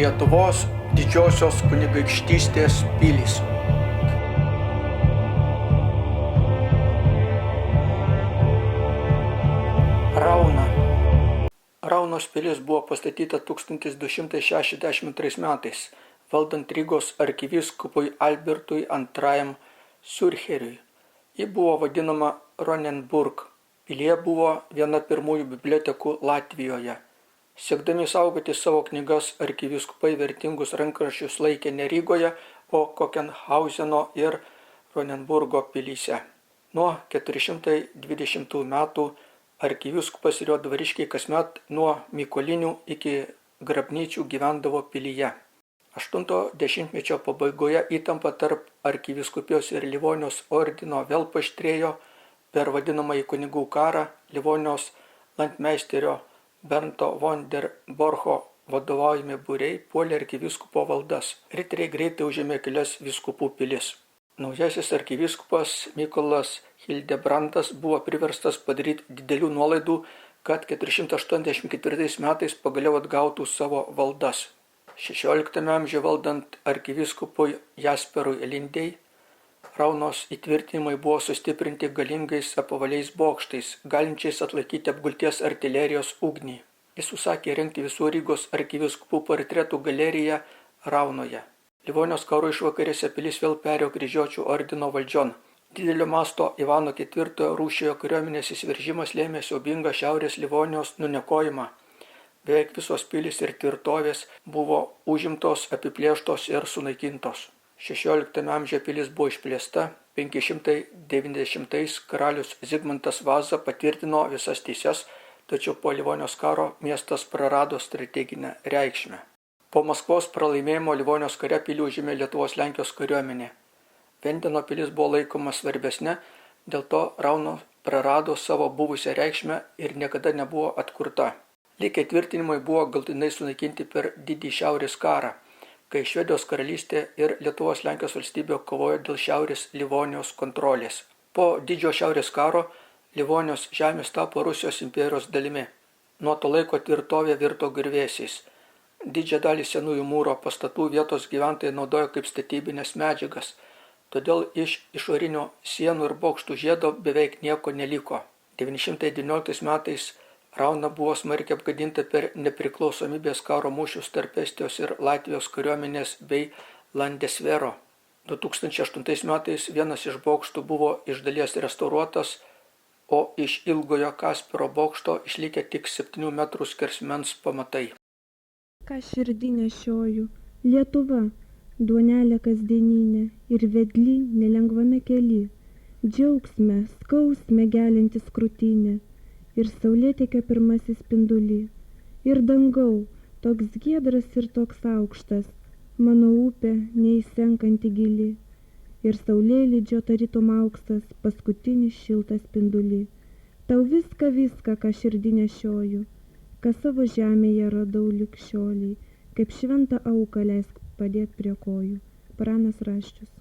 Lietuvos didžiosios kunigaikštystės pilys. Rauna. Raunos pilis buvo pastatyta 1262 metais, valdant Rygos arkivyskupui Albertui II Siurcheriui. Ji buvo vadinama Ronenburg. Pilyje buvo viena pirmųjų bibliotekų Latvijoje. Siekdami saugoti savo knygas, arkivyskupai vertingus rankraščius laikė ne Rygoje, o Kokenhauzeno ir Ronenburgo pilyse. Nuo 420 metų arkivyskupas ir jo dvariškiai kasmet nuo Mykolinių iki Grabnyčių gyvendavo pilyje. 8-mečio pabaigoje įtampa tarp arkivyskupijos ir Livonijos ordino vėl paaštrėjo. Per vadinamąjį kunigų karą Livonijos landmeisterio Bernto von der Borcho vadovaujami būriai puolė arkivyskupo valdas. Riteriai greitai užėmė kelias vyskupų pilis. Naujasis arkivyskupas Mykolas Hildebrandas buvo priverstas padaryti didelių nuolaidų, kad 484 metais pagaliau atgautų savo valdas. 16 amžiuje valdant arkivyskupui Jasperui Lindei, Raunos įtvirtinimai buvo sustiprinti galingais apvaliais bokštais, galinčiais atlaikyti apgulties artilerijos ugnį. Jis užsakė rengti visų Rygos arkivyskupų portretų galeriją Raunoje. Livonijos karo išvakarėse pilis vėl perėjo kryžiuočių ordino valdžion. Didelio masto Ivano IV Rūščiojo kariuomenės įsiveržimas lėmė siaubingą šiaurės Livonijos nuniokojimą. Beveik visos pilys ir tvirtovės buvo užimtos, apiplėštos ir sunaikintos. 16 amžiuje pilis buvo išplėsta, 590 karalius Zigmantas Vaza patvirtino visas teises, tačiau po Livonijos karo miestas prarado strateginę reikšmę. Po Maskvos pralaimėjimo Livonijos kare pilį užėmė Lietuvos-Lenkijos kariuomenė. Vendeno pilis buvo laikoma svarbesnė, dėl to Rauno prarado savo buvusią reikšmę ir niekada nebuvo atkurta. Likę tvirtinimai buvo galutinai sunaikinti per Didįjį Šiaurės karą, kai Švedijos karalystė ir Lietuvos-Lenkijos valstybė kovojo dėl Šiaurės Livonijos kontrolės. Po Didžiojo Šiaurės karo Livonijos žemės tapo Rusijos imperijos dalimi. Nuo to laiko tvirtovė virto griuvėsiais. Didžiąją dalį senųjų mūro pastatų vietos gyventojai naudojo kaip statybinės medžiagas, todėl iš išorinių sienų ir bokštų žiedo beveik nieko neliko. 919 metais Rauna buvo smarkiai apgadinta per nepriklausomybės karo mūšius tarp Estijos ir Latvijos kariuomenės bei Landesvero. 2008 metais vienas iš bokštų buvo iš dalies restauruotas, o iš ilgojo Kaspero bokšto išlikę tik 7 metrų skersmens pamatai. Ką širdį nešioju, Lietuva, duonelė kasdieninė ir vedly nelengvame kely, džiaugsme, skausme gelintis krūtinė. Ir saulėtekio pirmasis spindulį, ir dangau, toks giedras ir toks aukštas, mano upė neįsenkanti gili, ir saulėlydžio tarytum auksas, paskutinis šiltas spindulį. Tau viską, ką širdį nešioju, ką savo žemėje radau lig šioliai, kaip šventą auką leisk padėt prie kojų. Pranas Raščius.